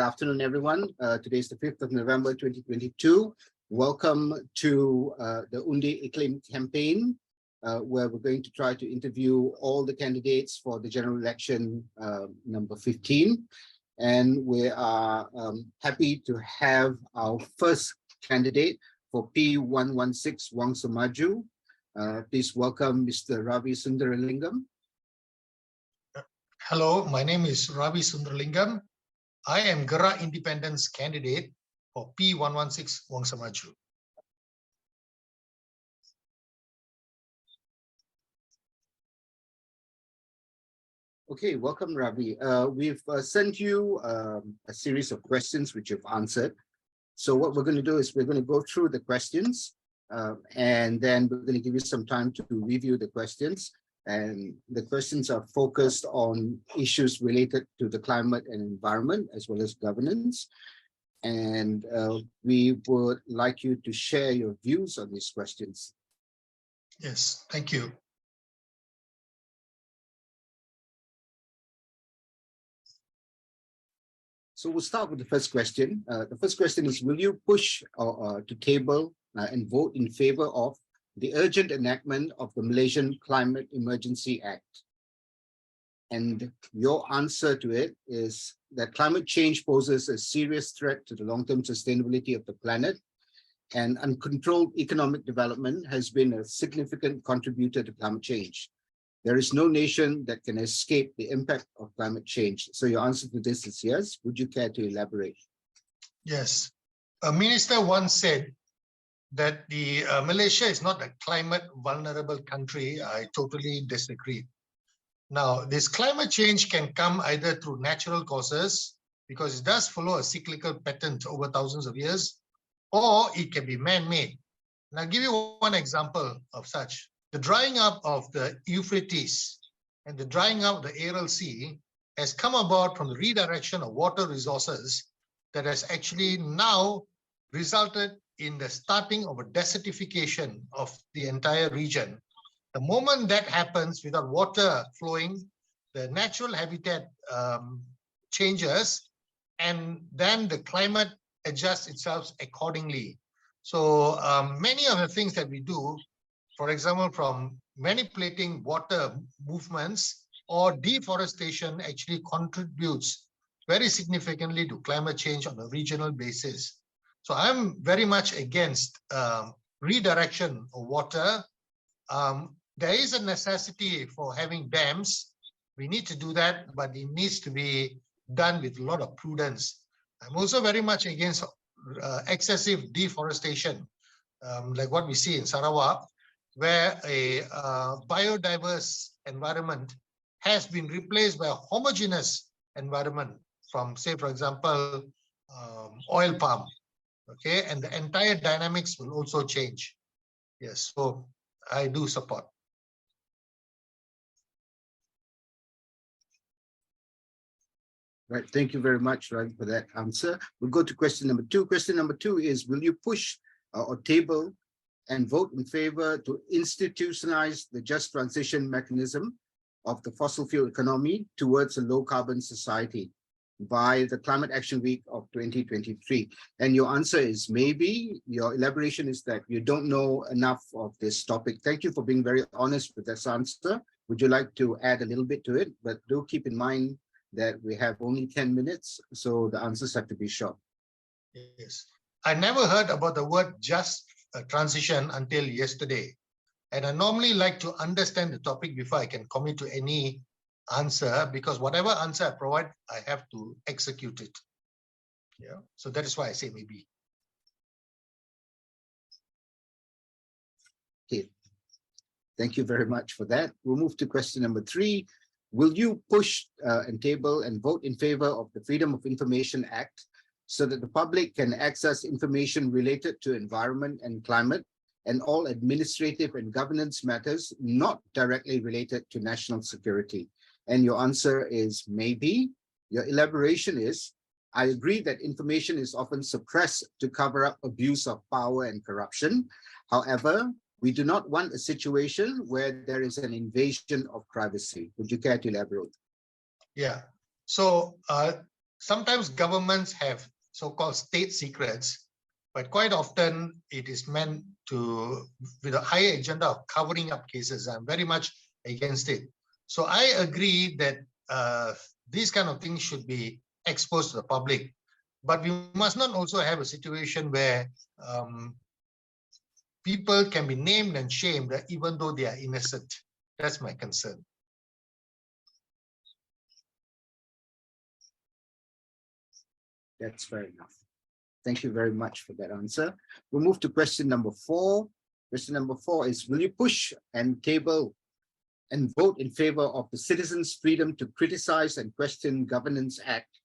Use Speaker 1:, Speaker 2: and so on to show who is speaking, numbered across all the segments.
Speaker 1: afternoon, everyone. Today is the 5th of November, 2022. Welcome to the Undi Iklim campaign, where we're going to try to interview all the candidates for the general election number 15. And we are happy to have our first candidate for P116 Wangsa Maju. Please welcome Mr. Ravee Suntheralingam.
Speaker 2: Hello, my name is Ravee Suntheralingam. I am Gerak Independence candidate for P116 Wangsa Maju.
Speaker 1: Okay, welcome, Ravee. We've sent you a series of questions which you've answered. So what we're going to do is we're going to go through the questions and then we're going to give you some time to review the questions. And the questions are focused on issues related to the climate and environment, as well as governance. And we would like you to share your views on these questions.
Speaker 2: Yes, thank you.
Speaker 1: So we'll start with the first question. The first question is, will you push to table and vote in favor of the urgent enactment of the Malaysian Climate Emergency Act? And your answer to it is that climate change poses a serious threat to the long-term sustainability of the planet, and uncontrolled economic development has been a significant contributor to climate change. There is no nation that can escape the impact of climate change. So your answer to this is yes. Would you care to elaborate?
Speaker 2: Yes. A minister once said that Malaysia is not a climate vulnerable country. I totally disagree. Now, this climate change can come either through natural causes, because it does follow a cyclical pattern over thousands of years, or it can be man-made. And I'll give you one example of such. The drying up of the Euphrates and the drying up of the Aral Sea has come about from the redirection of water resources that has actually now resulted in the starting of a desertification of the entire region. The moment that happens without water flowing, the natural habitat changes, and then the climate adjusts itself accordingly. So many of the things that we do, for example, from manipulating water movements or deforestation, actually contributes very significantly to climate change on a regional basis. So I'm very much against redirection of water. There is a necessity for having dams. We need to do that, but it needs to be done with a lot of prudence. I'm also very much against excessive deforestation, like what we see in Sarawak, where a biodiverse environment has been replaced by a homogeneous environment from, say, for example, oil palm. Okay, and the entire dynamics will also change. Yes, so I do support.
Speaker 1: Right, thank you very much, Ravee, for that answer. We'll go to question number 2. Question number 2 is, will you push or table and vote in favor to institutionalize the just transition mechanism of the fossil fuel economy towards a low carbon society by the Climate Action Week of 2023? And your answer is maybe. Your elaboration is that you don't know enough of this topic. Thank you for being very honest with this answer. Would you like to add a little bit to it? But do keep in mind that we have only 10 minutes, so the answers have to be short.
Speaker 2: Yes, I never heard about the word just transition until yesterday. And I normally like to understand the topic before I can commit to any answer, because whatever answer I provide, I have to execute it. Yeah, so that is why I say maybe.
Speaker 1: Okay, thank you very much for that. We'll move to question number 3. Will you push and table and vote in favor of the Freedom of Information Act so that the public can access information related to environment and climate and all administrative and governance matters not directly related to national security? And your answer is maybe. Your elaboration is, I agree that information is often suppressed to cover up abuse of power and corruption. However, we do not want a situation where there is an invasion of privacy. Would you care to elaborate?
Speaker 2: Yeah, so sometimes governments have so-called state secrets, but quite often it is meant to, with a higher agenda of covering up cases. I'm very much against it. So I agree that these kind of things should be exposed to the public, but we must not also have a situation where people can be named and shamed even though they are innocent. That's my concern.
Speaker 1: That's fair enough. Thank you very much for that answer. We'll move to question number 4. Question number 4 is, will you push and table and vote in favor of the citizens' freedom to criticize and question Governance Act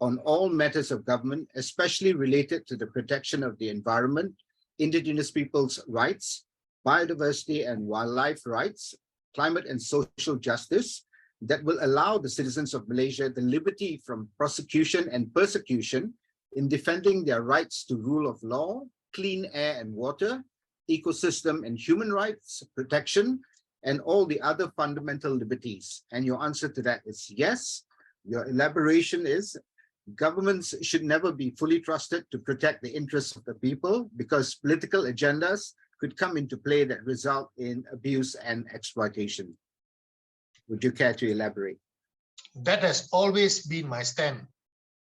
Speaker 1: on all matters of government, especially related to the protection of the environment, indigenous peoples' rights, biodiversity and wildlife rights, climate and social justice, that will allow the citizens of Malaysia the liberty from prosecution and persecution in defending their rights to rule of law, clean air and water, ecosystem and human rights protection, and all the other fundamental liberties? And your answer to that is yes. Your elaboration is, governments should never be fully trusted to protect the interests of the people because political agendas could come into play that result in abuse and exploitation. Would you care to elaborate?
Speaker 2: That has always been my stand.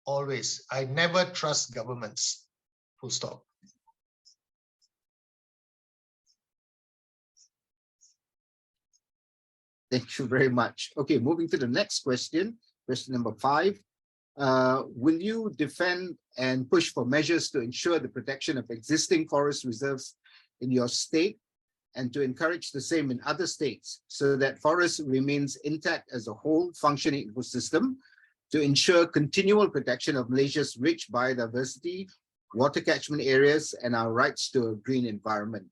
Speaker 2: Always. I never trust governments. Full stop.
Speaker 1: Thank you very much. Okay, moving to the next question. Question number 5. Will you defend and push for measures to ensure the protection of existing forest reserves in your state and to encourage the same in other states so that forest remains intact as a whole functioning ecosystem, to ensure continual protection of Malaysia's rich biodiversity, water catchment areas, and our rights to a green environment?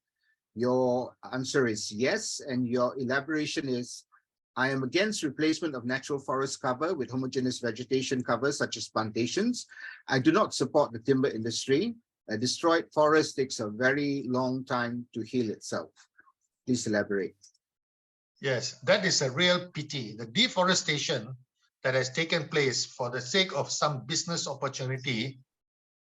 Speaker 1: Your answer is yes, and your elaboration is, I am against replacement of natural forest cover with homogeneous vegetation cover such as plantations. I do not support the timber industry. A destroyed forest takes a very long time to heal itself. Please elaborate.
Speaker 2: Yes, that is a real pity. The deforestation that has taken place for the sake of some business opportunity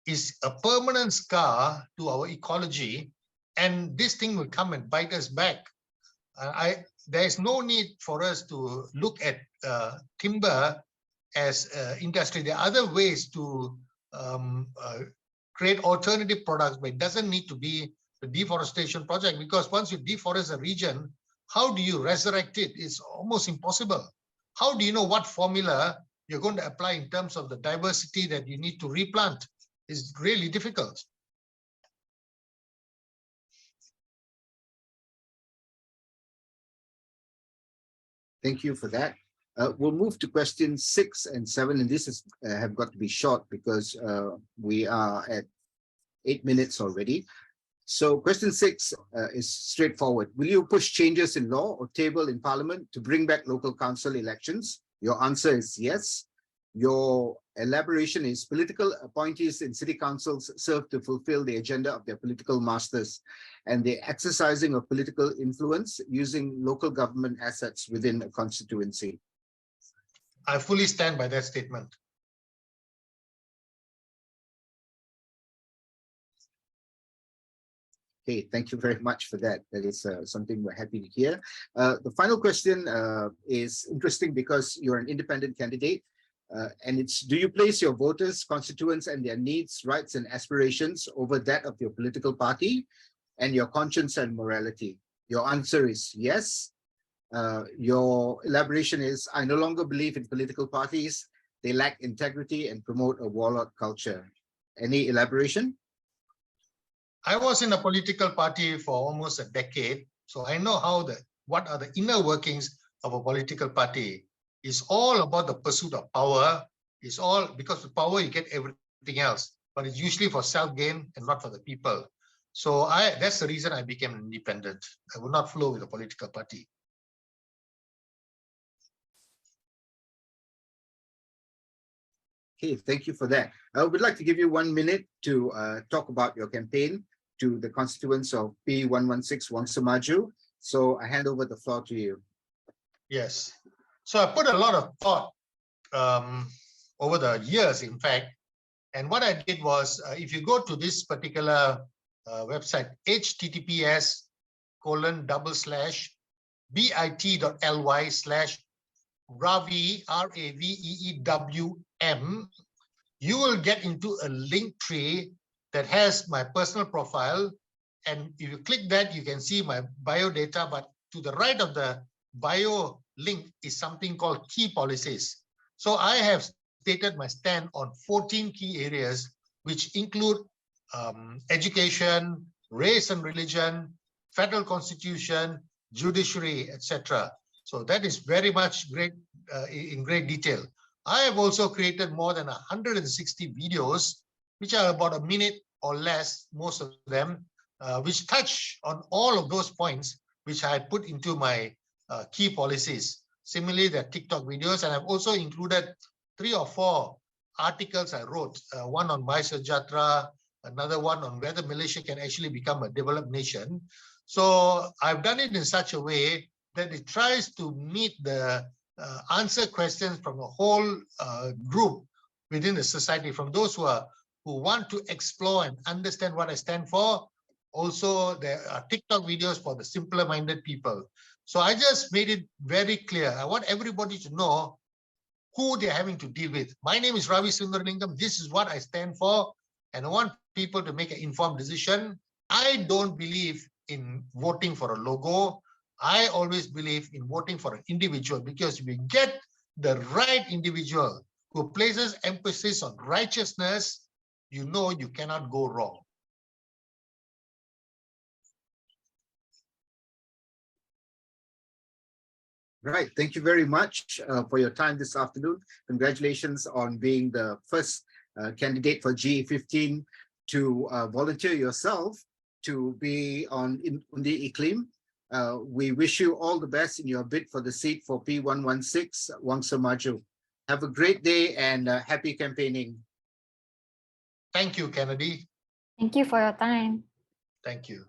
Speaker 2: is a permanent scar to our ecology, and this thing will come and bite us back. There is no need for us to look at timber as industry. There are other ways to create alternative products, but it doesn't need to be the deforestation project, because once you deforest a region, how do you resurrect it? It's almost impossible. How do you know what formula you're going to apply in terms of the diversity that you need to replant? It's really difficult.
Speaker 1: Thank you for that. We'll move to questions 6 and 7, and this is have got to be short because we are at 8 minutes already. So question 6 is straightforward. Will you push changes in law or table in parliament to bring back local council elections? Your answer is yes. Your elaboration is, political appointees in city councils serve to fulfill the agenda of their political masters and the exercising of political influence using local government assets within a constituency.
Speaker 2: I fully stand by that statement.
Speaker 1: Okay, thank you very much for that. That is something we're happy to hear. The final question is interesting because you're an independent candidate, and it's, do you place your voters, constituents, and their needs, rights, and aspirations over that of your political party and your conscience and morality? Your answer is yes. Your elaboration is, I no longer believe in political parties. They lack integrity and promote a warlord culture. Any elaboration?
Speaker 2: I was in a political party for almost a decade, so I know what are the inner workings of a political party. It's all about the pursuit of power. It's all because with power you get everything else, but it's usually for self-gain and not for the people. So that's the reason I became an independent. I would not flow with a political party.
Speaker 1: Okay, thank you for that. I would like to give you 1 minute to talk about your campaign to the constituents of P116 Wangsa Maju. So I hand over the floor to you.
Speaker 2: Yes. So I put a lot of thought over the years, in fact. And what I did was, if you go to this particular website, https:/bit.ly/Ravee, RAVEEWM, you will get into a link tree that has my personal profile. And if you click that, you can see my bio data, but to the right of the bio link is something called key policies. So I have stated my stand on 14 key areas, which include education, race and religion, federal constitution, judiciary, etc. So that is very much in great detail. I have also created more than 160 videos, which are about a minute or less, most of them, which touch on all of those points which I had put into my key policies. Similarly, the TikTok videos, and I've also included 3 or 4 articles I wrote, one on My Sejahtera, another one on whether Malaysia can actually become a developed nation. So I've done it in such a way that it tries to meet the answer questions from a whole group within the society, from those who want to explore and understand what I stand for. Also, there are TikTok videos for the simpler-minded people. So I just made it very clear. I want everybody to know who they're having to deal with. My name is Ravee Suntheralingam. This is what I stand for, and I want people to make an informed decision. I don't believe in voting for a logo. I always believe in voting for an individual, because if you get the right individual who places emphasis on righteousness, you know you cannot go wrong.
Speaker 1: Right. Thank you very much for your time this afternoon. Congratulations on being the first candidate for G15 to volunteer yourself to be on the Iklim. We wish you all the best in your bid for the seat for P116 Wangsa Maju. Have a great day and happy campaigning.
Speaker 2: Thank you, Kennedy.
Speaker 3: Thank you for your time.
Speaker 2: Thank you.